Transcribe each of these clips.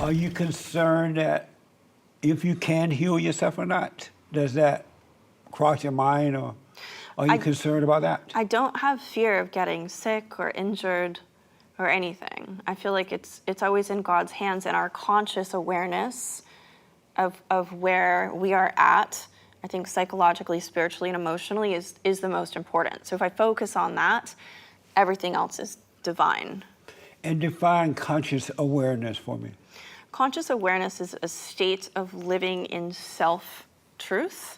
Are you concerned that if you can heal yourself or not? Does that cross your mind, or are you concerned about that? I don't have fear of getting sick or injured or anything. I feel like it's always in God's hands, and our conscious awareness of where we are at, I think psychologically, spiritually, and emotionally is the most important. So if I focus on that, everything else is divine. And define conscious awareness for me. Conscious awareness is a state of living in self-truth.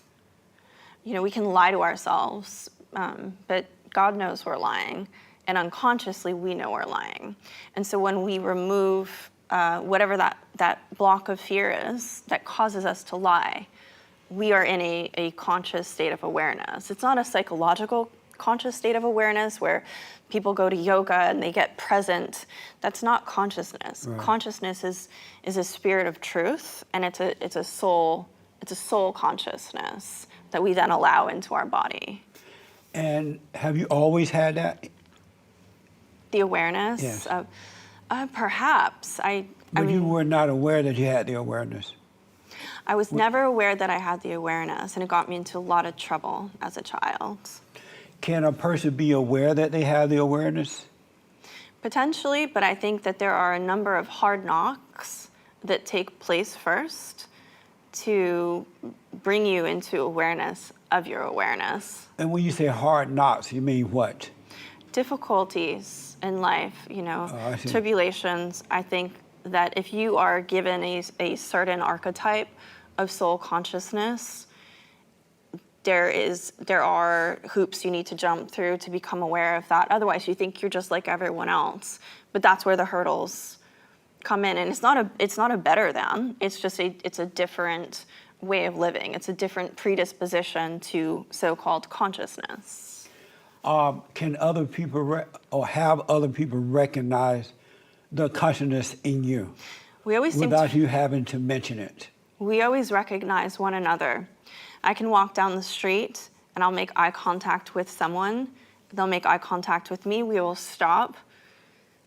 You know, we can lie to ourselves, but God knows we're lying, and unconsciously we know we're lying. And so when we remove whatever that block of fear is that causes us to lie, we are in a conscious state of awareness. It's not a psychological conscious state of awareness where people go to yoga and they get present. That's not consciousness. Right. Consciousness is a spirit of truth, and it's a soul consciousness that we then allow into our body. And have you always had that? The awareness? Yes. Perhaps. I mean, you were not aware that you had the awareness? I was never aware that I had the awareness, and it got me into a lot of trouble as a child. Can a person be aware that they have the awareness? Potentially, but I think that there are a number of hard knocks that take place first to bring you into awareness of your awareness. And when you say hard knocks, you mean what? Difficulties in life, tribulations. I think that if you are given a certain archetype of soul consciousness, there are hoops you need to jump through to become aware of that. Otherwise, you think you're just like everyone else. But that's where the hurdles come in, and it's not a better than. It's just it's a different way of living. It's a different predisposition to so-called consciousness. Can other people have other people recognize the consciousness in you without you having to mention it? We always recognize one another. I can walk down the street and I'll make eye contact with someone. They'll make eye contact with me. We will stop.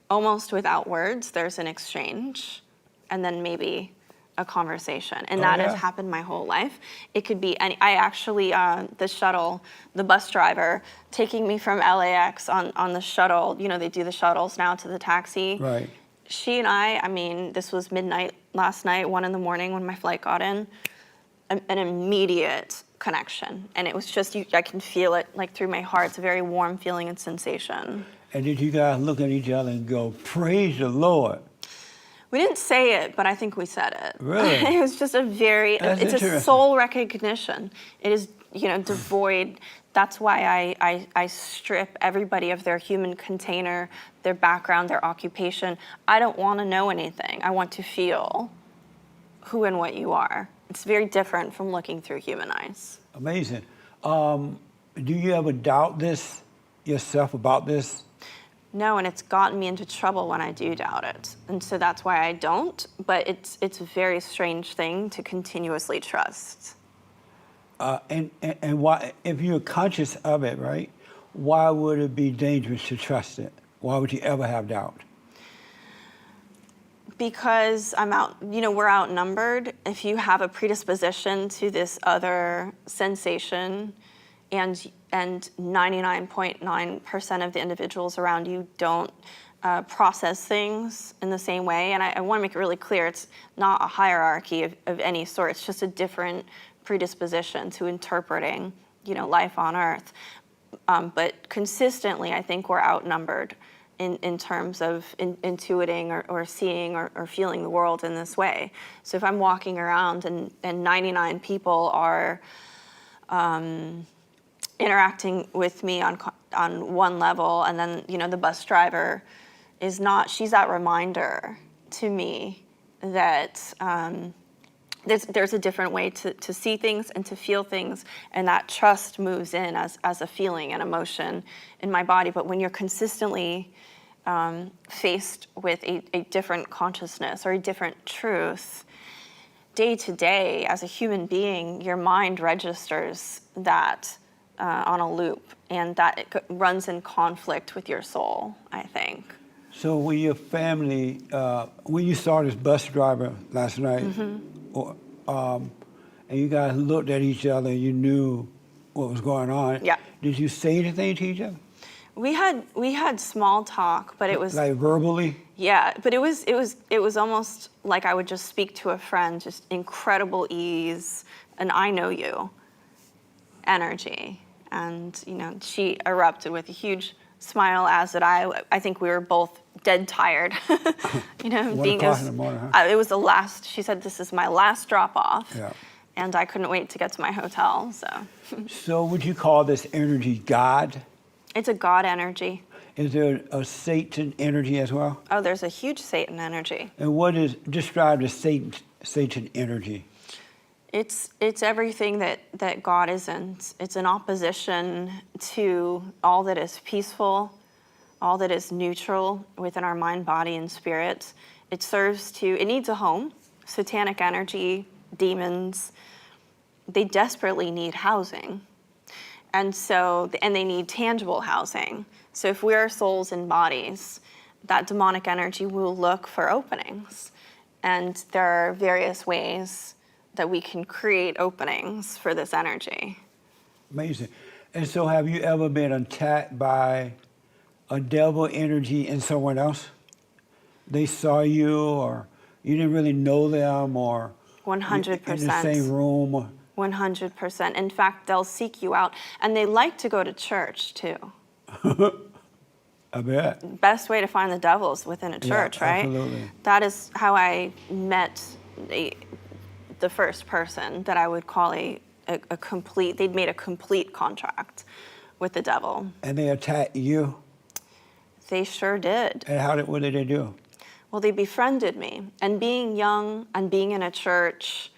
Almost without words, there's an exchange, and then maybe a conversation. And that has happened my whole life. It could be any. I actually, the bus driver taking me from LAX on the shuttle, they do the shuttles now to the taxi. Right. She and I mean, this was midnight last night, 1 a.m. when my flight got in, an immediate connection. And it was just, I can feel it like through my heart. It's a very warm feeling and sensation. And did you guys look at each other and go, praise the Lord? We didn't say it, but I think we said it. Really? It was just it's a soul recognition. It is, devoid. That's why I strip everybody of their human container, their background, their occupation. I don't want to know anything. I want to feel who and what you are. It's very different from looking through human eyes. Amazing. Do you ever doubt this yourself about this? No, and it's gotten me into trouble when I do doubt it. And so that's why I don't, but it's a very strange thing to continuously trust. And why, if you're conscious of it, right, why would it be dangerous to trust it? Why would you ever have doubt? Because we're outnumbered. If you have a predisposition to this other sensation, and 99.9% of the individuals around you don't process things in the same way. And I want to make it really clear, it's not a hierarchy of any sort. It's just a different predisposition to interpreting, life on Earth. But consistently, I think we're outnumbered in terms of intuiting or seeing or feeling the world in this way. So if I'm walking around and 99 people are interacting with me on one level, and then the bus driver is not. She's that reminder to me that there's a different way to see things and to feel things, and that trust moves in as a feeling and emotion in my body. But when you're consistently faced with a different consciousness or a different truth, day to day, as a human being, your mind registers that on a loop, and that it runs in conflict with your soul, I think. So when your family, when you saw this bus driver last night, or, and you guys looked at each other and you knew what was going on, Yeah. did you say anything to each other? We had small talk, but it was like verbally? Yeah, but it was almost like I would just speak to a friend, just incredible ease, and I know you energy. And she erupted with a huge smile, as did I. I think we were both dead tired. 1 o'clock in the morning, huh? It was the last. She said, "This is my last drop off." Yeah. And I couldn't wait to get to my hotel. So would you call this energy God? It's a God energy. Is there a Satan energy as well? Oh, there's a huge Satan energy. And what is described as Satan energy? It's everything that God isn't. It's an opposition to all that is peaceful, all that is neutral within our mind, body, and spirit. It needs a home. Satanic energy, demons, they desperately need housing. And they need tangible housing. So if we are souls and bodies, that demonic energy will look for openings. And there are various ways that we can create openings for this energy. Amazing. And so have you ever been attacked by a devil energy in someone else? They saw you, or you didn't really know them, or 100%. in the same room? Or... 100%. In fact, they'll seek you out. And they like to go to church, too. I bet. Best way to find the devil is within a church, right? Absolutely. That is how I met the first person that I would call a complete, they'd made a complete contract with the devil. And they attacked you? They sure did. And what did they do? Well, they befriended me. And being young and being in a church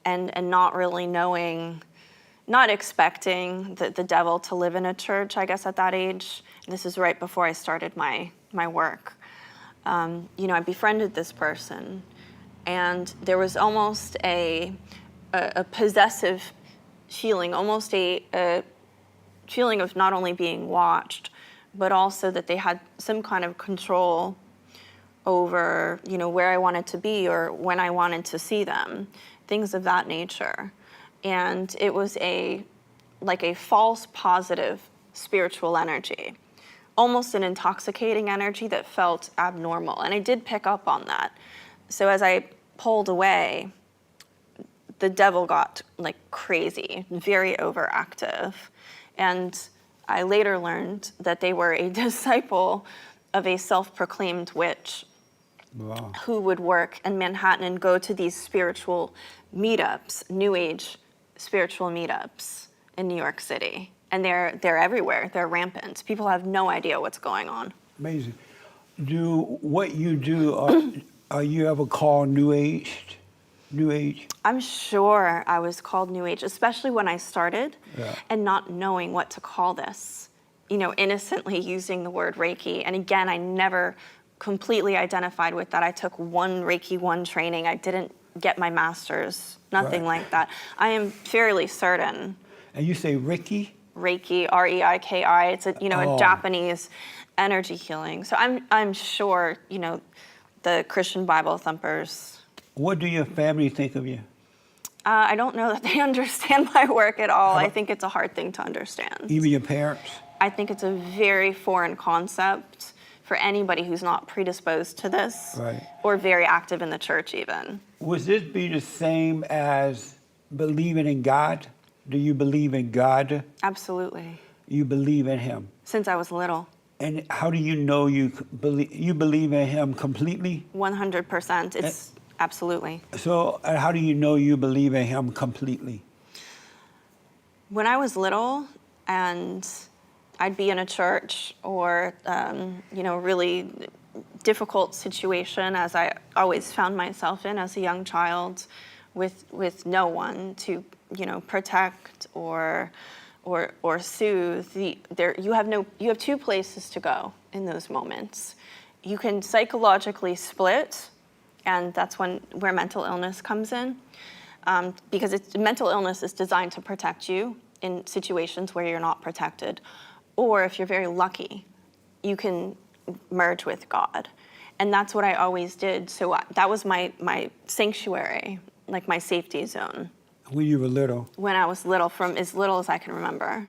and not really knowing, not expecting the devil to live in a church, I guess, at that age. This is right before I started my work. I befriended this person, and there was almost a possessive feeling, almost a feeling of not only being watched, but also that they had some kind of control over, where I wanted to be or when I wanted to see them, things of that nature. And it was like a false positive spiritual energy, almost an intoxicating energy that felt abnormal. And I did pick up on that. So as I pulled away, the devil got like crazy, very overactive. And I later learned that they were a disciple of a self-proclaimed witch. Wow. Who would work in Manhattan and go to these spiritual meetups, New Age spiritual meetups in New York City. And they're everywhere. They're rampant. People have no idea what's going on. Amazing. What you do, are you ever called New Age? New Age? I'm sure I was called New Age, especially when I started and not knowing what to call this. Innocently using the word Reiki. And again, I never completely identified with that. I took one Reiki 1 training. I didn't get my master's, nothing like that. I am fairly certain. And you say Reiki? Reiki, R-E-I-K-I. It's a Japanese energy healing. So I'm sure, the Christian Bible thumpers. What do your family think of you? I don't know that they understand my work at all. I think it's a hard thing to understand. Even your parents? I think it's a very foreign concept for anybody who's not predisposed to this, or very active in the church even. Would this be the same as believing in God? Do you believe in God? Absolutely. You believe in Him? Since I was little. And how do you know you believe in Him completely? 100%. It's absolutely. So how do you know you believe in Him completely? When I was little and I'd be in a church or, really difficult situation, as I always found myself in as a young child, with no one to, protect or soothe. You have 2 places to go in those moments. You can psychologically split, and that's where mental illness comes in, because mental illness is designed to protect you in situations where you're not protected. Or if you're very lucky, you can merge with God. And that's what I always did. So that was my sanctuary, like my safety zone. When you were little. When I was little, from as little as I can remember.